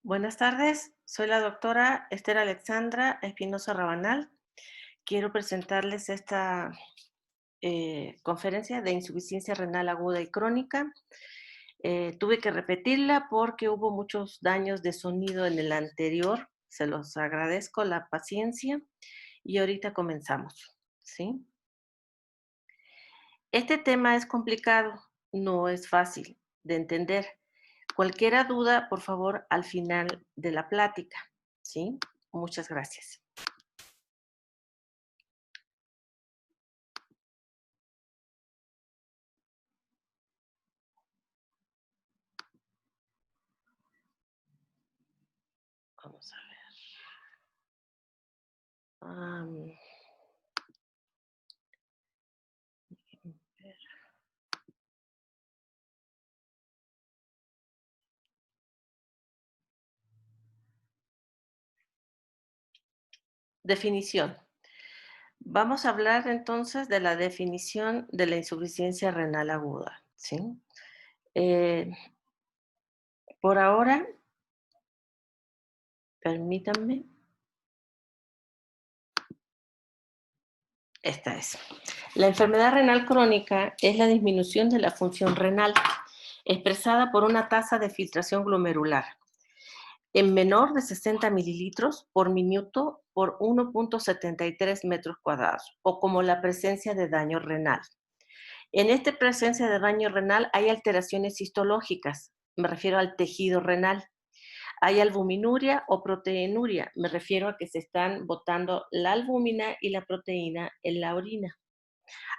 Buenas tardes, soy la doctora Esther Alexandra Espinosa Rabanal. Quiero presentarles esta conferencia de insuficiencia renal aguda y crónica. Tuve que repetirla porque hubo muchos daños de sonido en el anterior. Se los agradezco la paciencia y ahorita comenzamos, ¿sí? Este tema es complicado, no es fácil de entender. Cualquier duda, por favor, al final de la plática, ¿sí? Muchas gracias. Vamos a ver. Definición. Vamos a hablar entonces de la definición de la insuficiencia renal aguda, ¿sí? Por ahora, permítanme. Esta es. La enfermedad renal crónica es la disminución de la función renal expresada por una tasa de filtración glomerular en menor de 60 mililitros por minuto por 1.73 metros cuadrados o como la presencia de daño renal. En esta presencia de daño renal hay alteraciones histológicas, me refiero al tejido renal. Hay albuminuria o proteinuria, me refiero a que se están botando la albúmina y la proteína en la orina.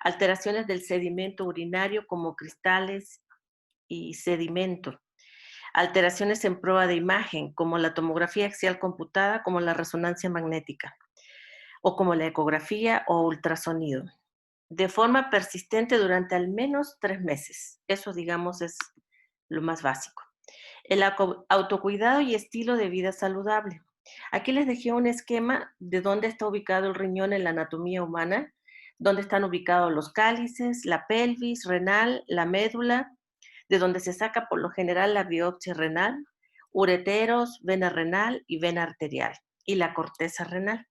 Alteraciones del sedimento urinario como cristales y sedimento. Alteraciones en prueba de imagen como la tomografía axial computada, como la resonancia magnética o como la ecografía o ultrasonido. De forma persistente durante al menos 3 meses. Eso, digamos, es lo más básico. El autocuidado y estilo de vida saludable. Aquí les dejé un esquema de dónde está ubicado el riñón en la anatomía humana, dónde están ubicados los cálices, la pelvis renal, la médula, de donde se saca por lo general la biopsia renal, ureteros, vena renal y vena arterial, y la corteza renal.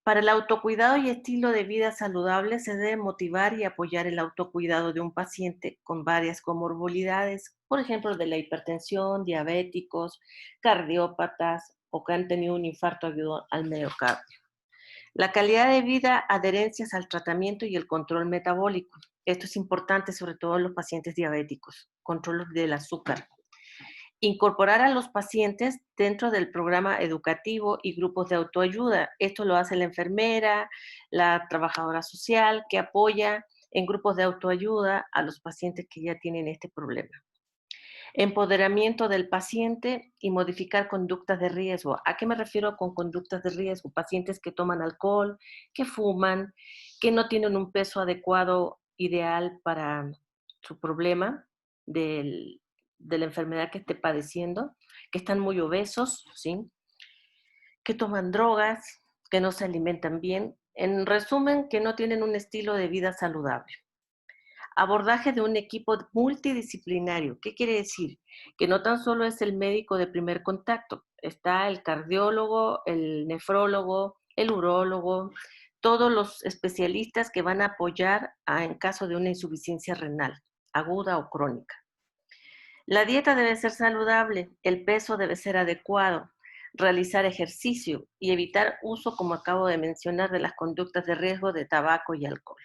Para el autocuidado y estilo de vida saludable se debe motivar y apoyar el autocuidado de un paciente con varias comorbilidades, por ejemplo, de la hipertensión, diabéticos, cardiópatas o que han tenido un infarto agudo al miocardio. La calidad de vida, adherencias al tratamiento y el control metabólico. Esto es importante sobre todo en los pacientes diabéticos, control del azúcar. Incorporar a los pacientes dentro del programa educativo y grupos de autoayuda. Esto lo hace la enfermera, la trabajadora social, que apoya en grupos de autoayuda a los pacientes que ya tienen este problema. Empoderamiento del paciente y modificar conductas de riesgo. ¿A qué me refiero con conductas de riesgo? Pacientes que toman alcohol, que fuman, que no tienen un peso adecuado, ideal para su problema de la enfermedad que esté padeciendo, que están muy obesos, ¿sí? Que toman drogas, que no se alimentan bien. En resumen, que no tienen un estilo de vida saludable. Abordaje de un equipo multidisciplinario. ¿Qué quiere decir? Que no tan solo es el médico de primer contacto, está el cardiólogo, el nefrólogo, el urólogo, todos los especialistas que van a apoyar en caso de una insuficiencia renal, aguda o crónica. La dieta debe ser saludable, el peso debe ser adecuado, realizar ejercicio y evitar uso, como acabo de mencionar, de las conductas de riesgo de tabaco y alcohol.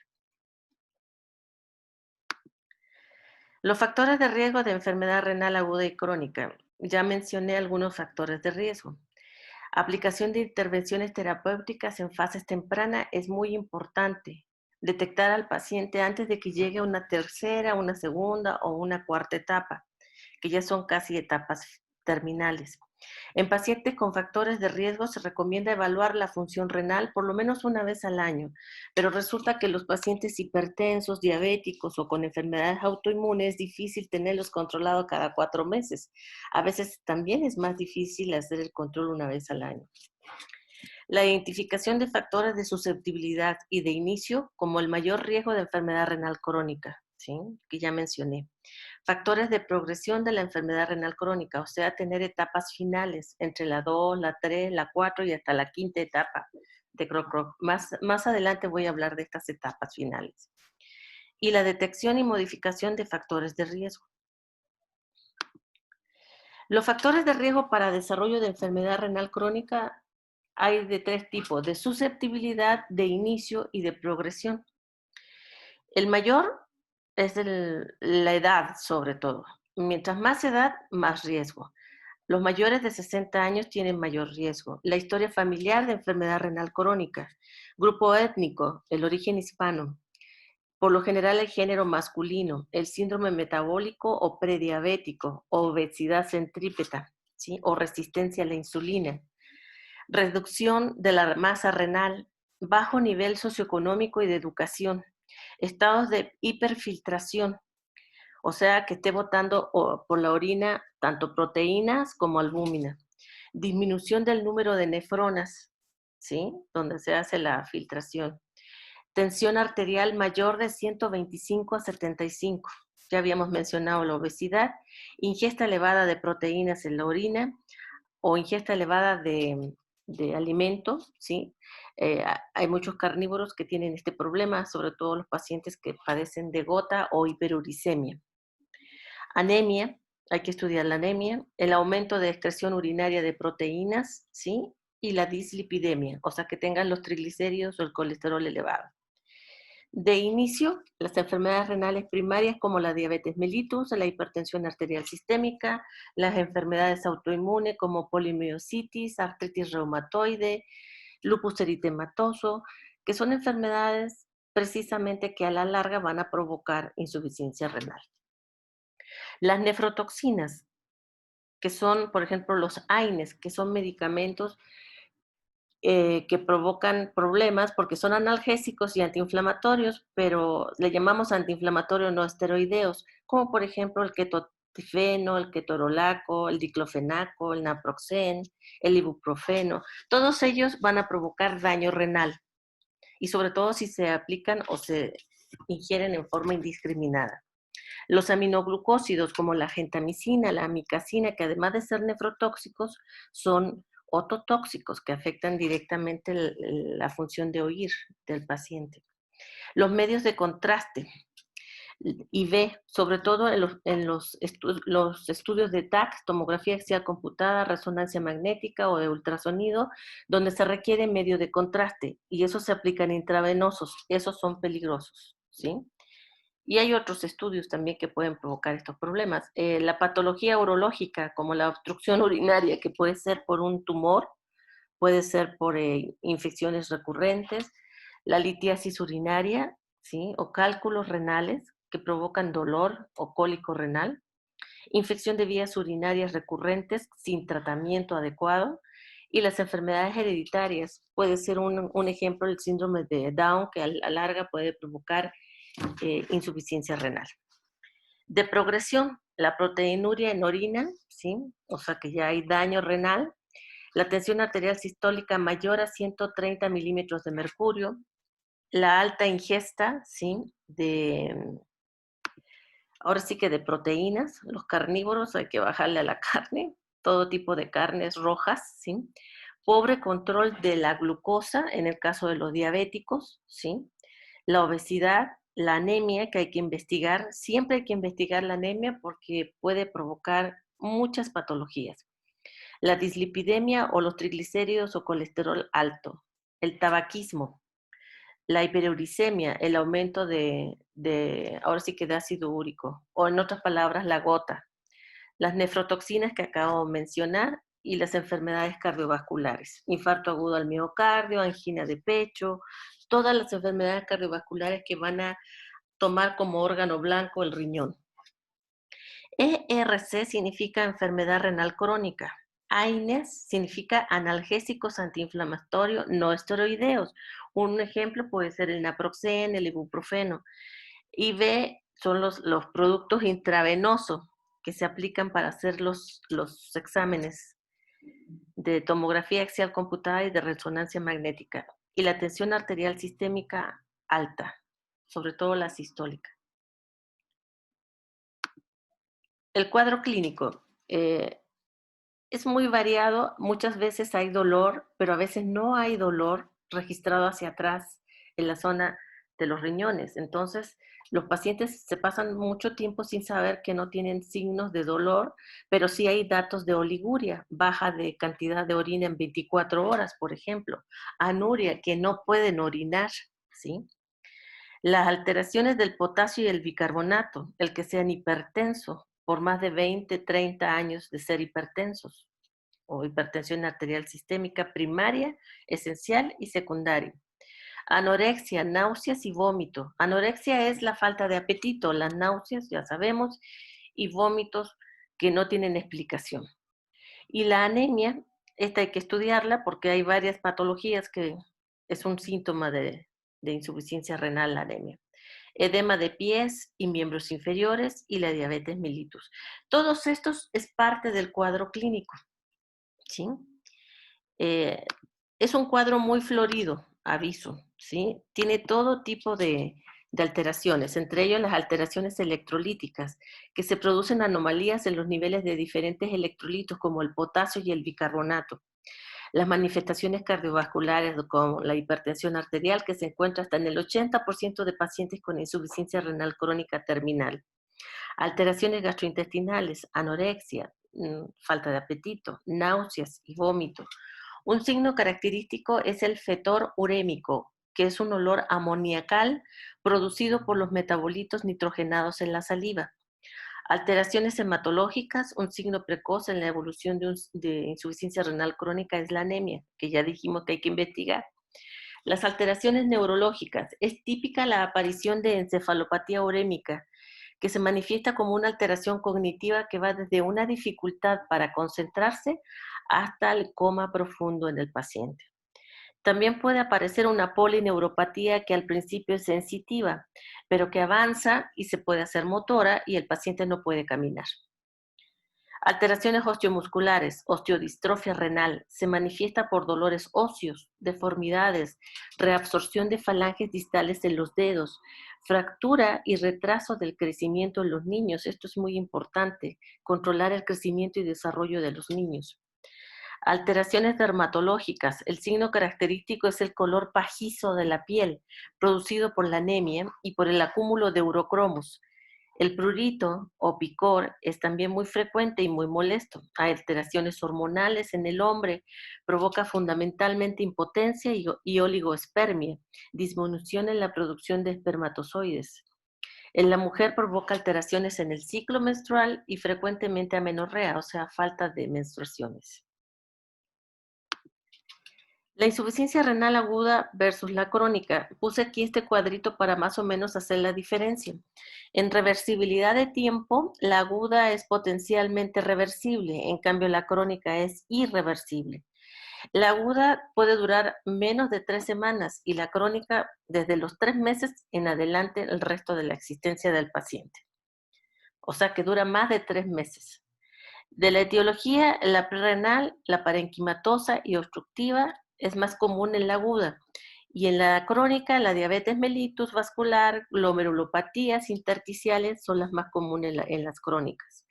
Los factores de riesgo de enfermedad renal aguda y crónica. Ya mencioné algunos factores de riesgo. Aplicación de intervenciones terapéuticas en fases tempranas es muy importante. Detectar al paciente antes de que llegue a una tercera, una segunda o una cuarta etapa, que ya son casi etapas terminales. En pacientes con factores de riesgo se recomienda evaluar la función renal por lo menos una vez al año, pero resulta que los pacientes hipertensos, diabéticos o con enfermedades autoinmunes es difícil tenerlos controlados cada 4 meses. A veces también es más difícil hacer el control una vez al año. La identificación de factores de susceptibilidad y de inicio como el mayor riesgo de enfermedad renal crónica, ¿sí? Que ya mencioné. Factores de progresión de la enfermedad renal crónica, o sea, tener etapas finales entre la 2, la 3, la 4 y hasta la quinta etapa de CRO-CRO. Más adelante voy a hablar de estas etapas finales. Y la detección y modificación de factores de riesgo. Los factores de riesgo para desarrollo de enfermedad renal crónica hay de 3 tipos, de susceptibilidad, de inicio y de progresión. El mayor es la edad, sobre todo. Mientras más edad, más riesgo. Los mayores de 60 años tienen mayor riesgo. La historia familiar de enfermedad renal crónica. Grupo étnico, el origen hispano. Por lo general el género masculino, el síndrome metabólico o prediabético, obesidad centrípeta, ¿sí? O resistencia a la insulina. Reducción de la masa renal, bajo nivel socioeconómico y de educación. Estados de hiperfiltración, o sea, que esté botando por la orina tanto proteínas como albúmina. Disminución del número de nefronas, ¿sí? Donde se hace la filtración. Tensión arterial mayor de 125 a 75. Ya habíamos mencionado la obesidad. Ingesta elevada de proteínas en la orina o ingesta elevada de alimentos, ¿sí? Hay muchos carnívoros que tienen este problema, sobre todo los pacientes que padecen de gota o hiperuricemia. Anemia, hay que estudiar la anemia, el aumento de excreción urinaria de proteínas, ¿sí? Y la dislipidemia, o sea, que tengan los triglicéridos o el colesterol elevado. De inicio, las enfermedades renales primarias como la diabetes mellitus, la hipertensión arterial sistémica, las enfermedades autoinmunes como polimiositis, artritis reumatoide, lupus eritematoso, que son enfermedades precisamente que a la larga van a provocar insuficiencia renal. Las nefrotoxinas, que son, por ejemplo, los AINES, que son medicamentos que provocan problemas porque son analgésicos y antiinflamatorios, pero le llamamos antiinflamatorios no esteroideos, como por ejemplo el ketotifeno, el ketorolaco, el diclofenaco, el naproxen, el ibuprofeno. Todos ellos van a provocar daño renal y sobre todo si se aplican o se ingieren en forma indiscriminada. Los aminoglucósidos como la gentamicina, la amicacina, que además de ser nefrotóxicos, son ototóxicos que afectan directamente la función de oír del paciente. Los medios de contraste IV, sobre todo en los estudios de TAC, tomografía axial computada, resonancia magnética o de ultrasonido, donde se requiere medio de contraste y esos se aplican intravenosos, esos son peligrosos, ¿sí? Y hay otros estudios también que pueden provocar estos problemas. La patología urológica, como la obstrucción urinaria, que puede ser por un tumor, puede ser por infecciones recurrentes, la litiasis urinaria, ¿sí? O cálculos renales que provocan dolor o cólico renal, infección de vías urinarias recurrentes sin tratamiento adecuado, y las enfermedades hereditarias. Puede ser un ejemplo el síndrome de Down, que a la larga puede provocar insuficiencia renal. De progresión, la proteinuria en orina, ¿sí? O sea que ya hay daño renal, la tensión arterial sistólica mayor a 130 milímetros de mercurio, la alta ingesta, ¿sí? Ahora sí que de proteínas, los carnívoros hay que bajarle a la carne, todo tipo de carnes rojas, ¿sí? Pobre control de la glucosa en el caso de los diabéticos, ¿sí? La obesidad, la anemia que hay que investigar, siempre hay que investigar la anemia porque puede provocar muchas patologías. La dislipidemia o los triglicéridos o colesterol alto, el tabaquismo, la hiperuricemia, el aumento ahora sí que de ácido úrico, o en otras palabras, la gota, las nefrotoxinas que acabo de mencionar y las enfermedades cardiovasculares, infarto agudo al miocardio, angina de pecho, todas las enfermedades cardiovasculares que van a tomar como órgano blanco el riñón. ERC significa enfermedad renal crónica. AINES significa analgésicos antiinflamatorios no esteroideos. Un ejemplo puede ser el naproxen, el ibuprofeno. IV son los productos intravenosos que se aplican para hacer los exámenes de tomografía axial computada y de resonancia magnética. Y la tensión arterial sistémica alta, sobre todo la sistólica. El cuadro clínico es muy variado, muchas veces hay dolor, pero a veces no hay dolor registrado hacia atrás en la zona de los riñones. Entonces, los pacientes se pasan mucho tiempo sin saber que no tienen signos de dolor, pero sí hay datos de oliguria, baja de cantidad de orina en 24 horas, por ejemplo, anuria, que no pueden orinar, ¿sí? Las alteraciones del potasio y el bicarbonato, el que sean hipertensos por más de 20, 30 años de ser hipertensos, o hipertensión arterial sistémica primaria, esencial y secundaria. Anorexia, náuseas y vómito. Anorexia es la falta de apetito, las náuseas, ya sabemos, y vómitos que no tienen explicación. Y la anemia, esta hay que estudiarla porque hay varias patologías que es un síntoma de insuficiencia renal, la anemia. Edema de pies y miembros inferiores y la diabetes mellitus. Todos estos es parte del cuadro clínico, ¿sí? Eh, es un cuadro muy florido, aviso, ¿sí? Tiene todo tipo de alteraciones, entre ellos las alteraciones electrolíticas, que se producen anomalías en los niveles de diferentes electrolitos como el potasio y el bicarbonato. Las manifestaciones cardiovasculares como la hipertensión arterial que se encuentra hasta en el 80% de pacientes con insuficiencia renal crónica terminal. Alteraciones gastrointestinales, anorexia, falta de apetito, náuseas y vómito. Un signo característico es el fetor urémico, que es un olor amoniacal producido por los metabolitos nitrogenados en la saliva. Alteraciones hematológicas, un signo precoz en la evolución de insuficiencia renal crónica es la anemia, que ya dijimos que hay que investigar. Las alteraciones neurológicas, es típica la aparición de encefalopatía urémica, que se manifiesta como una alteración cognitiva que va desde una dificultad para concentrarse hasta el coma profundo en el paciente. También puede aparecer una polineuropatía que al principio es sensitiva, pero que avanza y se puede hacer motora y el paciente no puede caminar. Alteraciones osteomusculares, osteodistrofia renal, se manifiesta por dolores óseos, deformidades, reabsorción de falanges distales en los dedos, fractura y retraso del crecimiento en los niños. Esto es muy importante, controlar el crecimiento y desarrollo de los niños. Alteraciones dermatológicas. El signo característico es el color pajizo de la piel, producido por la anemia y por el acúmulo de urocromos. El prurito o picor es también muy frecuente y muy molesto. Hay alteraciones hormonales en el hombre, provoca fundamentalmente impotencia y oligospermia, disminución en la producción de espermatozoides. En la mujer provoca alteraciones en el ciclo menstrual y frecuentemente amenorrea, o sea, falta de menstruaciones. La insuficiencia renal aguda versus la crónica. Puse aquí este cuadrito para más o menos hacer la diferencia. En reversibilidad de tiempo, la aguda es potencialmente reversible, en cambio la crónica es irreversible. La aguda puede durar menos de 3 semanas y la crónica desde los 3 meses en adelante el resto de la existencia del paciente. O sea que dura más de 3 meses. De la etiología, la prerrenal, la parenquimatosa y obstructiva es más común en la aguda Y en la crónica, la diabetes mellitus vascular, glomerulopatías intersticiales son las más comunes en las crónicas.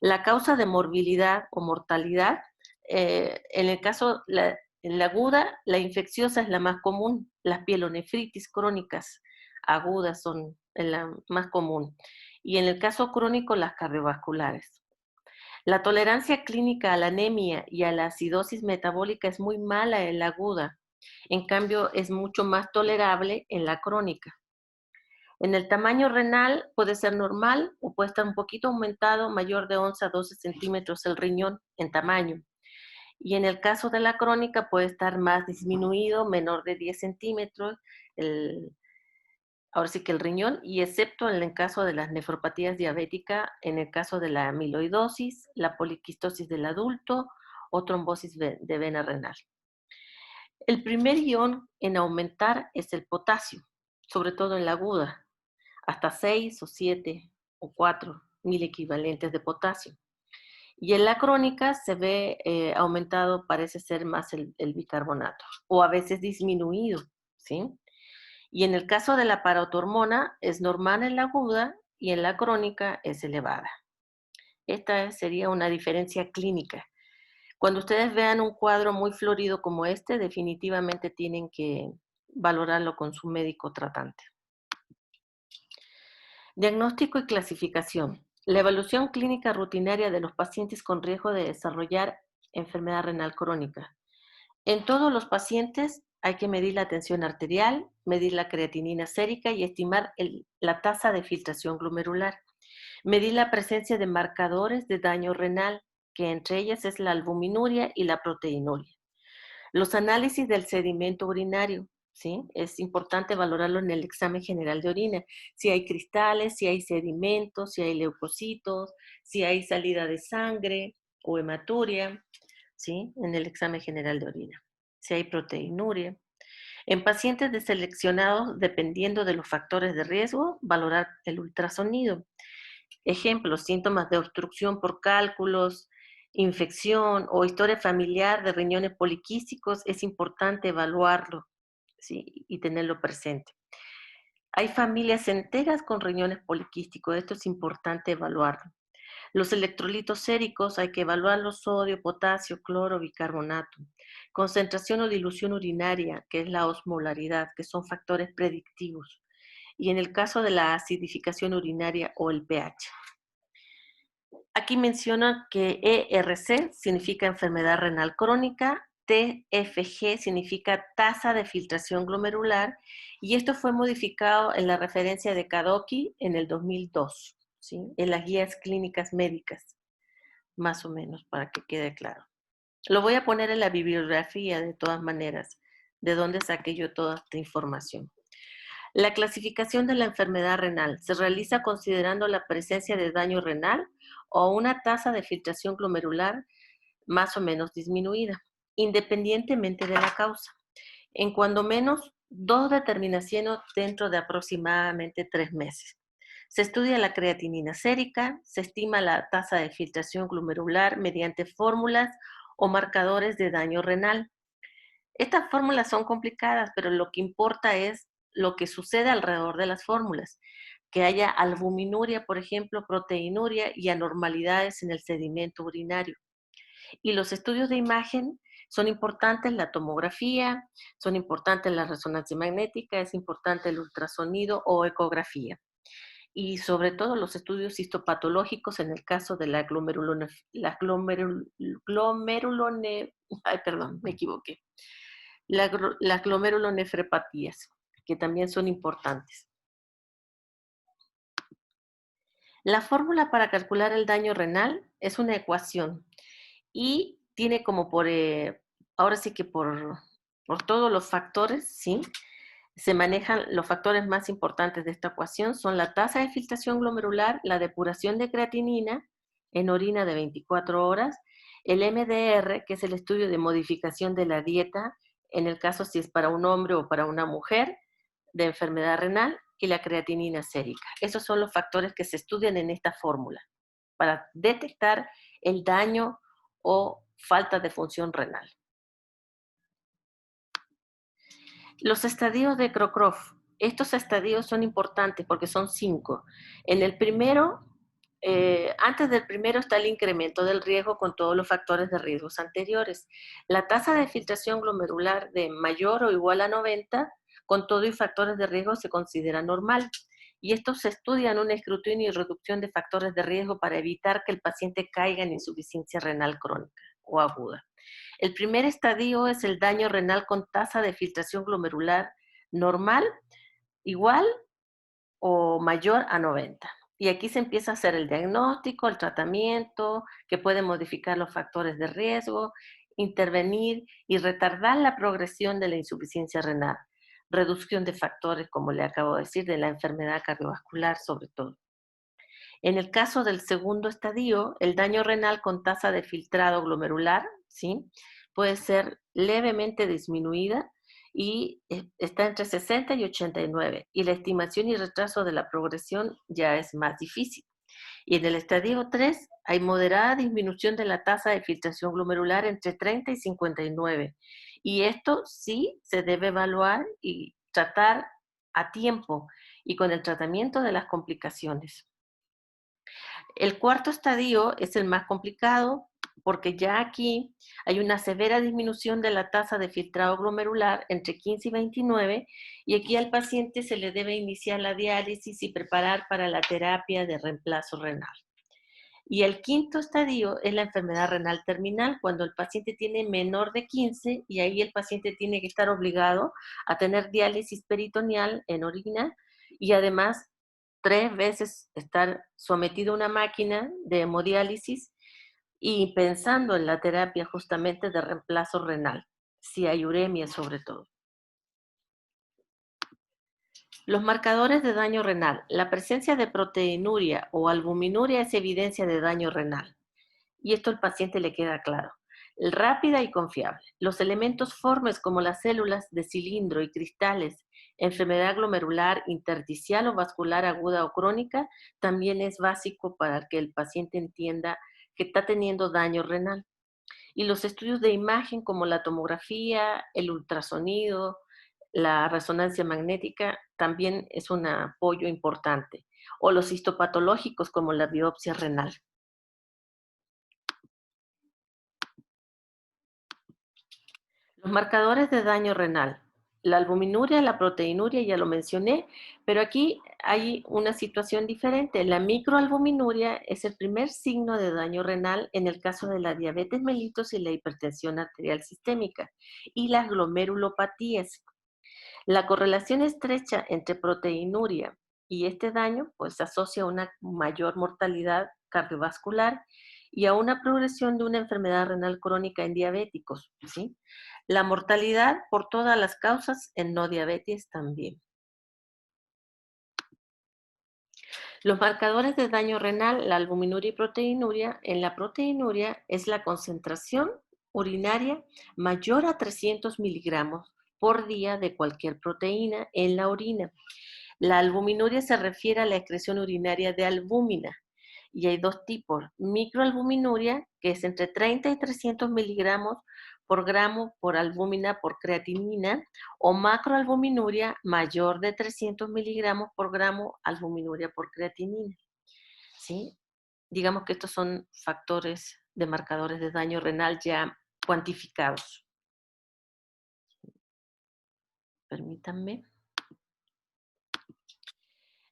La causa de morbilidad o mortalidad, en el caso, en la aguda, la infecciosa es la más común, las pielonefritis crónicas agudas son la más común. Y en el caso crónico, las cardiovasculares. La tolerancia clínica a la anemia y a la acidosis metabólica es muy mala en la aguda. En cambio, es mucho más tolerable en la crónica. En el tamaño renal puede ser normal o puede estar un poquito aumentado, mayor de 11 a 12 centímetros el riñón en tamaño. Y en el caso de la crónica puede estar más disminuido, menor de 10 centímetros, ahora sí que el riñón, y excepto en el caso de las nefropatías diabéticas, en el caso de la amiloidosis, la poliquistosis del adulto o trombosis de vena renal. El primer ion en aumentar es el potasio, sobre todo en la aguda, hasta 6 o 7 o 4 mil equivalentes de potasio. Y en la crónica se ve aumentado, parece ser más el bicarbonato, o a veces disminuido, ¿sí? Y en el caso de la parotormona es normal en la aguda y en la crónica es elevada. Esta sería una diferencia clínica. Cuando ustedes vean un cuadro muy florido como este, definitivamente tienen que valorarlo con su médico tratante. Diagnóstico y clasificación. La evaluación clínica rutinaria de los pacientes con riesgo de desarrollar enfermedad renal crónica. En todos los pacientes hay que medir la tensión arterial, medir la creatinina sérica y estimar la tasa de filtración glomerular. Medir la presencia de marcadores de daño renal, que entre ellas es la albuminuria y la proteinuria. Los análisis del sedimento urinario, ¿sí? Es importante valorarlo en el examen general de orina. Si hay cristales, si hay sedimentos, si hay leucocitos, si hay salida de sangre o hematuria, ¿sí? En el examen general de orina. Si hay proteinuria. En pacientes deseleccionados, dependiendo de los factores de riesgo, valorar el ultrasonido. Ejemplos, síntomas de obstrucción por cálculos, infección o historia familiar de riñones poliquísticos, es importante evaluarlo, ¿sí? Y tenerlo presente. Hay familias enteras con riñones poliquísticos, esto es importante evaluarlo. Los electrolitos séricos hay que evaluarlos: sodio, potasio, cloro, bicarbonato. Concentración o dilución urinaria, que es la osmolaridad, que son factores predictivos. Y en el caso de la acidificación urinaria o el pH. Aquí menciona que ERC significa enfermedad renal crónica, TFG significa tasa de filtración glomerular, y esto fue modificado en la referencia de Kadoki en el 2002, ¿sí? En las guías clínicas médicas, más o menos, para que quede claro. Lo voy a poner en la bibliografía de todas maneras, de dónde saqué yo toda esta información. La clasificación de la enfermedad renal se realiza considerando la presencia de daño renal o una tasa de filtración glomerular más o menos disminuida, independientemente de la causa. En cuando menos 2 determinaciones dentro de aproximadamente 3 meses. Se estudia la creatinina sérica, se estima la tasa de filtración glomerular mediante fórmulas o marcadores de daño renal. Estas fórmulas son complicadas, pero lo que importa es lo que sucede alrededor de las fórmulas, que haya albuminuria, por ejemplo, proteinuria y anormalidades en el sedimento urinario. Y los estudios de imagen son importantes, la tomografía, son importantes la resonancia magnética, es importante el ultrasonido o ecografía. Y sobre todo los estudios histopatológicos en el caso de ay, perdón, me equivoqué. Las glomerulonefropatías, que también son importantes. La fórmula para calcular el daño renal es una ecuación y tiene como ahora sí que por todos los factores, ¿sí? Se manejan los factores más importantes de esta ecuación, son la tasa de filtración glomerular, la depuración de creatinina en orina de 24 horas, el MDR, que es el estudio de modificación de la dieta, en el caso si es para un hombre o para una mujer, de enfermedad renal, y la creatinina sérica. Esos son los factores que se estudian en esta fórmula para detectar el daño o falta de función renal. Los estadios de Crocroft. Estos estadios son importantes porque son 5. En el primero, antes del primero está el incremento del riesgo con todos los factores de riesgos anteriores. La tasa de filtración glomerular de mayor o igual a 90, con todo y factores de riesgo, se considera normal. Y estos se estudian un escrutinio y reducción de factores de riesgo para evitar que el paciente caiga en insuficiencia renal crónica o aguda. El primer estadio es el daño renal con tasa de filtración glomerular normal, igual o mayor a 90. Y aquí se empieza a hacer el diagnóstico, el tratamiento, que puede modificar los factores de riesgo, intervenir y retardar la progresión de la insuficiencia renal. Reducción de factores, como le acabo de decir, de la enfermedad cardiovascular sobre todo. En el caso del segundo estadio, el daño renal con tasa de filtrado glomerular, ¿sí? Puede ser levemente disminuida y está entre 60 y 89, y la estimación y retraso de la progresión ya es más difícil. Y en el estadio 3 hay moderada disminución de la tasa de filtración glomerular entre 30 y 59. Y esto sí se debe evaluar y tratar a tiempo y con el tratamiento de las complicaciones. El cuarto estadio es el más complicado porque ya aquí hay una severa disminución de la tasa de filtrado glomerular entre 15 y 29, y aquí al paciente se le debe iniciar la diálisis y preparar para la terapia de reemplazo renal. Y el quinto estadio es la enfermedad renal terminal, cuando el paciente tiene menor de 15, y ahí el paciente tiene que estar obligado a tener diálisis peritoneal en orina y además 3 veces estar sometido a una máquina de hemodiálisis y pensando en la terapia justamente de reemplazo renal, si hay uremia sobre todo. Los marcadores de daño renal. La presencia de proteinuria o albuminuria es evidencia de daño renal. Y esto al paciente le queda claro. Rápida y confiable. Los elementos formes como las células de cilindro y cristales, enfermedad glomerular, intersticial o vascular aguda o crónica, también es básico para que el paciente entienda que está teniendo daño renal. Y los estudios de imagen como la tomografía, el ultrasonido, la resonancia magnética también es un apoyo importante. O los histopatológicos como la biopsia renal. Los marcadores de daño renal. La albuminuria, la proteinuria, ya lo mencioné, pero aquí hay una situación diferente. La microalbuminuria es el primer signo de daño renal en el caso de la diabetes mellitus y la hipertensión arterial sistémica y las glomerulopatías. La correlación estrecha entre proteinuria y este daño pues se asocia a una mayor mortalidad cardiovascular y a una progresión de una enfermedad renal crónica en diabéticos, ¿sí? La mortalidad por todas las causas en no diabetes también. Los marcadores de daño renal, la albuminuria y proteinuria. En la proteinuria es la concentración urinaria mayor a 300 miligramos por día de cualquier proteína en la orina. La albuminuria se refiere a la excreción urinaria de albúmina. Y hay dos tipos: microalbuminuria, que es entre 30 y 300 miligramos por gramo por albúmina por creatinina, o macroalbuminuria mayor de 300 miligramos por gramo albuminuria por creatinina. ¿Sí? Digamos que estos son factores de marcadores de daño renal ya cuantificados. Permítanme.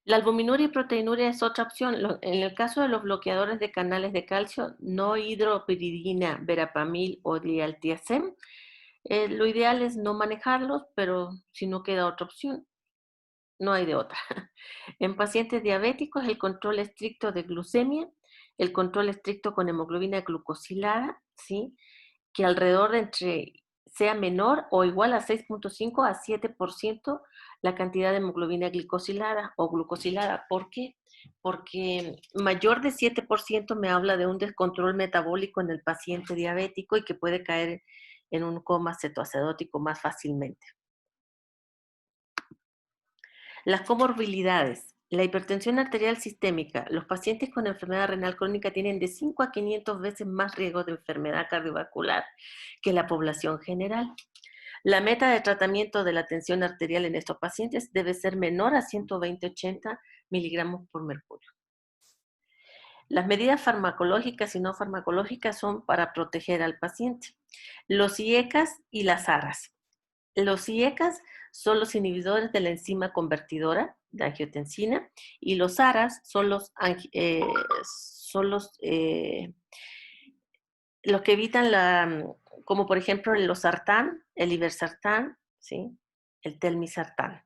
La albuminuria y proteinuria es otra opción. En el caso de los bloqueadores de canales de calcio, no hidropiridina, verapamil o dialtiazem, lo ideal es no manejarlos, pero si no queda otra opción, no hay de otra. En pacientes diabéticos, el control estricto de glucemia, el control estricto con hemoglobina glucosilada, ¿sí? Que alrededor de sea menor o igual a 6.5 a 7% la cantidad de hemoglobina glicosilada o glucosilada. ¿Por qué? Porque mayor de 7% me habla de un descontrol metabólico en el paciente diabético y que puede caer en un coma cetoacidótico más fácilmente. Las comorbilidades. La hipertensión arterial sistémica. Los pacientes con enfermedad renal crónica tienen de 5 a 500 veces más riesgo de enfermedad cardiovascular que la población general. La meta de tratamiento de la tensión arterial en estos pacientes debe ser menor a 120-80 miligramos por mercurio. Las medidas farmacológicas y no farmacológicas son para proteger al paciente. Los IECAS y las ARAS. Los IECAS son los inhibidores de la enzima convertidora de angiotensina y los ARAS son los que evitan como por ejemplo el losartán, el irbesartán, ¿sí? El telmisartán,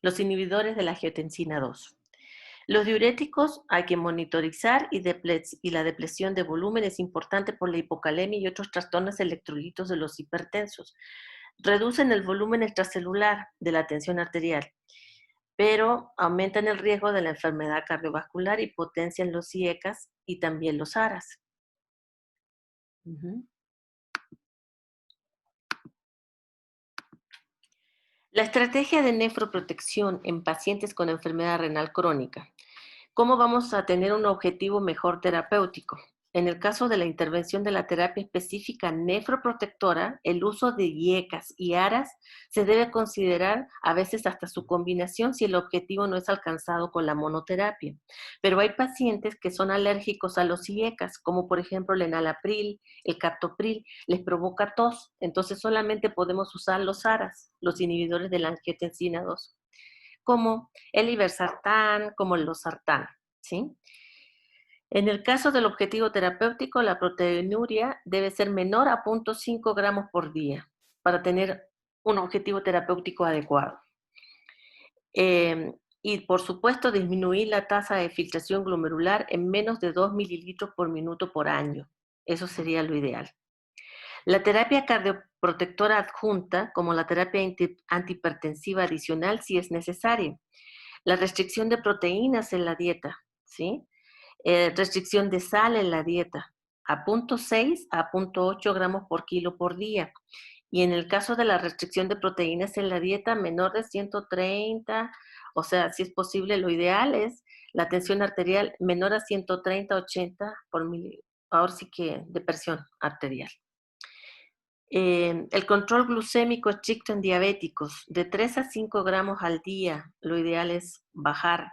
los inhibidores de la angiotensina 2. Los diuréticos hay que monitorizar y la depresión de volumen es importante por la hipocalemia y otros trastornos electrolitos de los hipertensos. Reducen el volumen extracelular de la tensión arterial, pero aumentan el riesgo de la enfermedad cardiovascular y potencian los IECAS y también los ARAS. La estrategia de nefroprotección en pacientes con enfermedad renal crónica. ¿Cómo vamos a tener un objetivo mejor terapéutico? En el caso de la intervención de la terapia específica nefroprotectora, el uso de IECAS y ARAS se debe considerar a veces hasta su combinación si el objetivo no es alcanzado con la monoterapia. Pero hay pacientes que son alérgicos a los IECAS, como por ejemplo el enalapril, el captopril, les provoca tos, entonces solamente podemos usar los ARAS, los inhibidores de la angiotensina 2, como el irbesartán, como el losartán, ¿sí? En el caso del objetivo terapéutico, la proteinuria debe ser menor a 0.5 gramos por día para tener un objetivo terapéutico adecuado. Y por supuesto, disminuir la tasa de filtración glomerular en menos de 2 mililitros por minuto por año. Eso sería lo ideal. La terapia cardioprotectora adjunta, como la terapia antihipertensiva adicional, sí es necesaria. La restricción de proteínas en la dieta, ¿sí? Restricción de sal en la dieta, a 0.6 a 0.8 gramos por kilo por día. Y en el caso de la restricción de proteínas en la dieta, menor de 130, o sea, si es posible, lo ideal es la tensión arterial menor a 130-80 por ahora sí que de presión arterial. El control glucémico estricto en diabéticos, de 3 a 5 gramos al día, lo ideal es bajar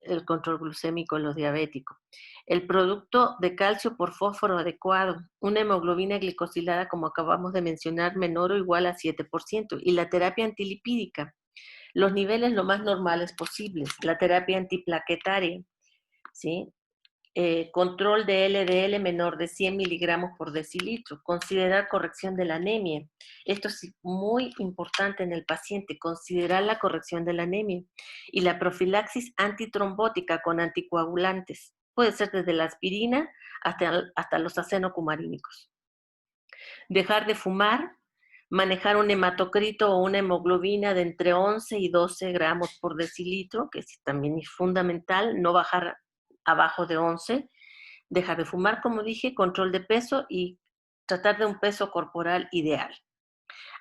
el control glucémico en los diabéticos. El producto de calcio por fósforo adecuado, una hemoglobina glicosilada, como acabamos de mencionar, menor o igual a 7%, y la terapia antilipídica, los niveles lo más normales posibles, la terapia antiplaquetaria, ¿sí? Control de LDL menor de 100 miligramos por decilitro, considerar corrección de la anemia. Esto es muy importante en el paciente, considerar la corrección de la anemia. Y la profilaxis antitrombótica con anticoagulantes. Puede ser desde la aspirina hasta los acenocumarínicos. Dejar de fumar, manejar un hematocrito o una hemoglobina de entre 11 y 12 gramos por decilitro, que también es fundamental, no bajar abajo de 11, dejar de fumar, como dije, control de peso y tratar de un peso corporal ideal.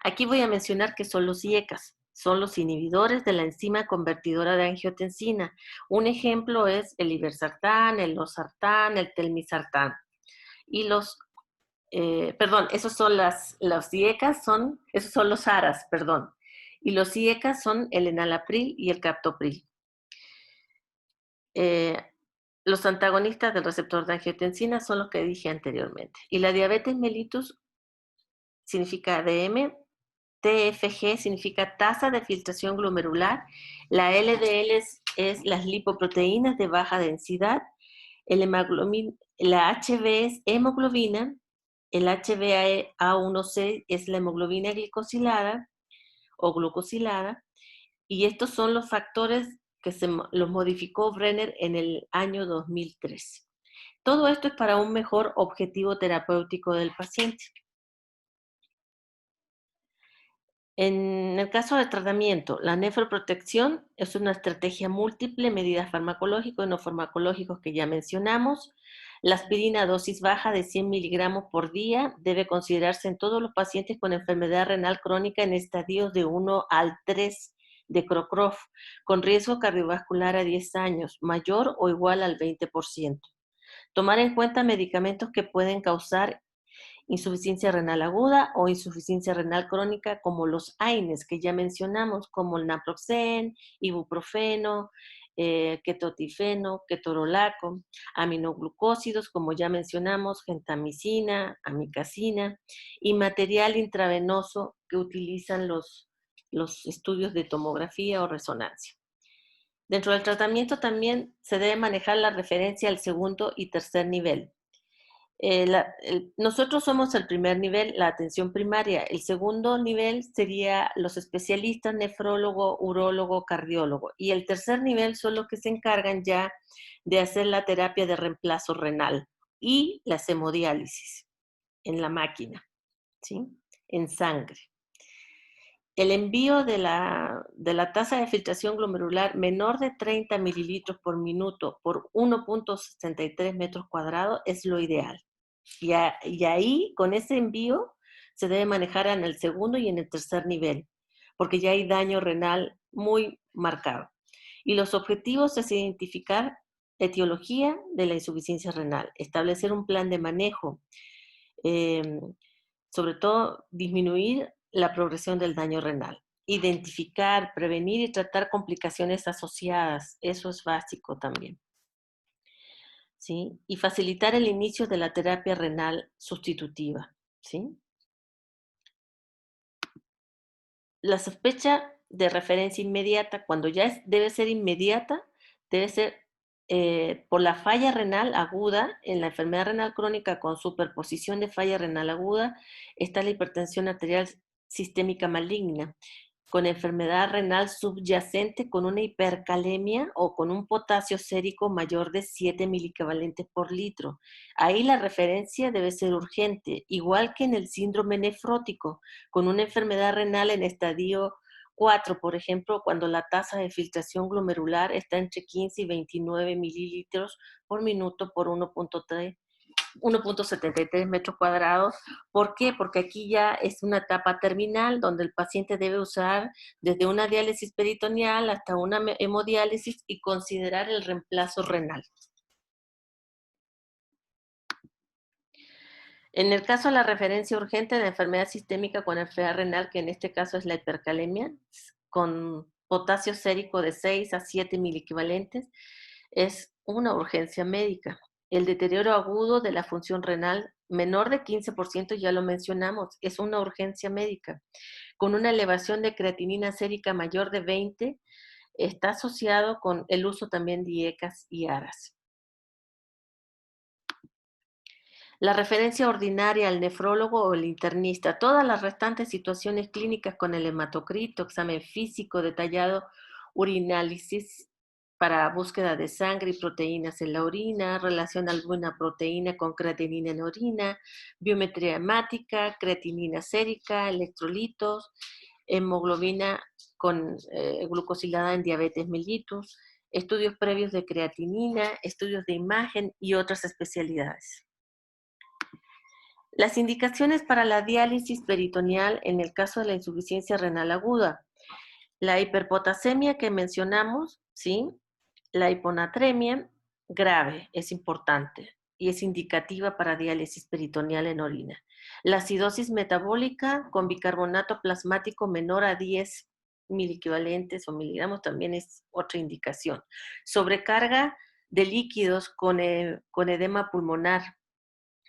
Aquí voy a mencionar que son los IECAS, son los inhibidores de la enzima convertidora de angiotensina. Un ejemplo es el irbesartán, el losartán, el telmisartán. Y esos son los IECAS, esos son los ARAS, perdón. Y los IECAS son el enalapril y el captopril. Los antagonistas del receptor de angiotensina son los que dije anteriormente. Y la diabetes mellitus significa ADM, TFG significa tasa de filtración glomerular, la LDL es las lipoproteínas de baja densidad, la HB es hemoglobina, el HbA1c es la hemoglobina glicosilada o glucosilada, y estos son los factores que los modificó Brenner en el año 2003. Todo esto es para un mejor objetivo terapéutico del paciente. En el caso de tratamiento, la nefroprotección es una estrategia múltiple, medidas farmacológicos y no farmacológicos que ya mencionamos. La aspirina a dosis baja de 100 miligramos por día debe considerarse en todos los pacientes con enfermedad renal crónica en estadios de 1 al 3 de Crocroft, con riesgo cardiovascular a 10 años, mayor o igual al 20%. Tomar en cuenta medicamentos que pueden causar insuficiencia renal aguda o insuficiencia renal crónica, como los AINES que ya mencionamos, como el naproxen, ibuprofeno, ketotifeno, ketorolaco, aminoglucósidos, como ya mencionamos, gentamicina, amicacina, y material intravenoso que utilizan los estudios de tomografía o resonancia. Dentro del tratamiento también se debe manejar la referencia al segundo y tercer nivel. Nosotros somos el primer nivel, la atención primaria. El segundo nivel sería los especialistas, nefrólogo, urólogo, cardiólogo. Y el tercer nivel son los que se encargan ya de hacer la terapia de reemplazo renal y la hemodiálisis en la máquina, ¿sí? En sangre. El envío de la tasa de filtración glomerular menor de 30 mililitros por minuto por 1.63 metros cuadrados es lo ideal. Y ahí, con ese envío, se debe manejar en el segundo y en el tercer nivel, porque ya hay daño renal muy marcado. Y los objetivos es identificar etiología de la insuficiencia renal, establecer un plan de manejo, eh, sobre todo disminuir la progresión del daño renal, identificar, prevenir y tratar complicaciones asociadas, eso es básico también. ¿Sí? Y facilitar el inicio de la terapia renal sustitutiva, ¿sí? La sospecha de referencia inmediata, cuando ya debe ser inmediata, debe ser por la falla renal aguda. En la enfermedad renal crónica con superposición de falla renal aguda está la hipertensión arterial sistémica maligna, con enfermedad renal subyacente con una hipercalemia o con un potasio sérico mayor de 7 miliequivalentes por litro. Ahí la referencia debe ser urgente, igual que en el síndrome nefrótico, con una enfermedad renal en estadio 4, por ejemplo, cuando la tasa de filtración glomerular está entre 15 y 29 mililitros por minuto por 1.73 metros cuadrados. ¿Por qué? Porque aquí ya es una etapa terminal donde el paciente debe usar desde una diálisis peritoneal hasta una hemodiálisis y considerar el reemplazo renal. En el caso de la referencia urgente de enfermedad sistémica con enfermedad renal, que en este caso es la hipercalemia, con potasio sérico de 6 a 7 miliequivalentes, es una urgencia médica. El deterioro agudo de la función renal menor de 15%, ya lo mencionamos, es una urgencia médica. Con una elevación de creatinina sérica mayor de 20, está asociado con el uso también de IECAS y ARAS. La referencia ordinaria al nefrólogo o el internista, todas las restantes situaciones clínicas con el hematocrito, examen físico detallado, urinálisis para búsqueda de sangre y proteínas en la orina, relación albumina-proteína con creatinina en orina, biometría hemática, creatinina sérica, electrolitos, hemoglobina con glucosilada en diabetes mellitus, estudios previos de creatinina, estudios de imagen y otras especialidades. Las indicaciones para la diálisis peritoneal en el caso de la insuficiencia renal aguda. La hiperpotasemia que mencionamos, ¿sí? La hiponatremia grave es importante y es indicativa para diálisis peritoneal en orina. La acidosis metabólica con bicarbonato plasmático menor a 10 miliequivalentes o miligramos también es otra indicación. Sobrecarga de líquidos con edema pulmonar,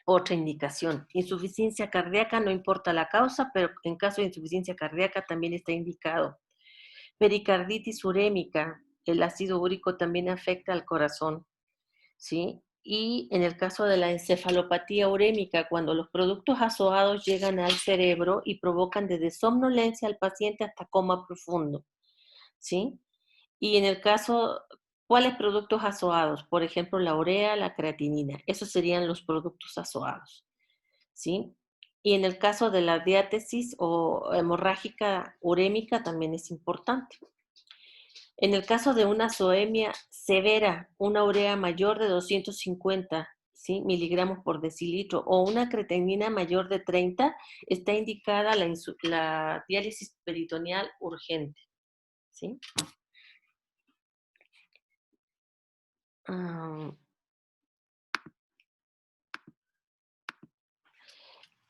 otra indicación. Insuficiencia cardíaca, no importa la causa, pero en caso de insuficiencia cardíaca también está indicado. Pericarditis urémica, el ácido úrico también afecta al corazón, ¿sí? Y en el caso de la encefalopatía urémica, cuando los productos azoados llegan al cerebro y provocan desde somnolencia al paciente hasta coma profundo, ¿sí? Y en el caso, ¿cuáles productos azoados? Por ejemplo, la urea, la creatinina. Esos serían los productos azoados, ¿sí? Y en el caso de la diátesis o hemorrágica urémica también es importante. En el caso de una azoemia severa, una urea mayor de 250, ¿sí? miligramos por decilitro o una creatinina mayor de 30, está indicada la diálisis peritoneal urgente, ¿sí?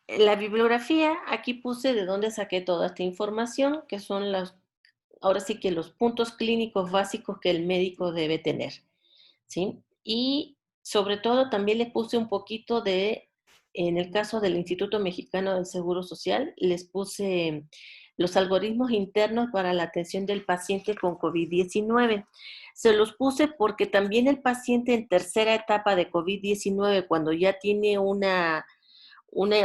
La bibliografía, aquí puse de dónde saqué toda esta información, que son ahora sí que los puntos clínicos básicos que el médico debe tener, ¿sí? Y sobre todo también les puse un poquito en el caso del Instituto Mexicano del Seguro Social, les puse los algoritmos internos para la atención del paciente con COVID-19. Se los puse porque también el paciente en tercera etapa de COVID-19, cuando ya tiene una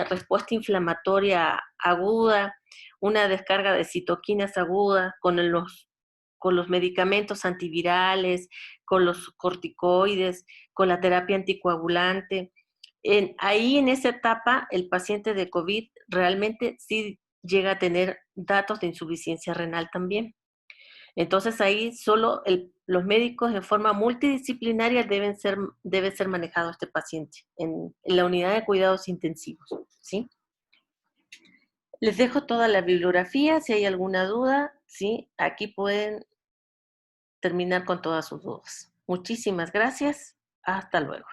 respuesta inflamatoria aguda, una descarga de citoquinas aguda con los medicamentos antivirales, con los corticoides, con la terapia anticoagulante. Ahí en esa etapa el paciente de COVID realmente sí llega a tener datos de insuficiencia renal también. Entonces ahí solo los médicos de forma multidisciplinaria debe ser manejado este paciente en la unidad de cuidados intensivos, ¿sí? Les dejo toda la bibliografía, si hay alguna duda, ¿sí? Aquí pueden terminar con todas sus dudas. Muchísimas gracias, hasta luego.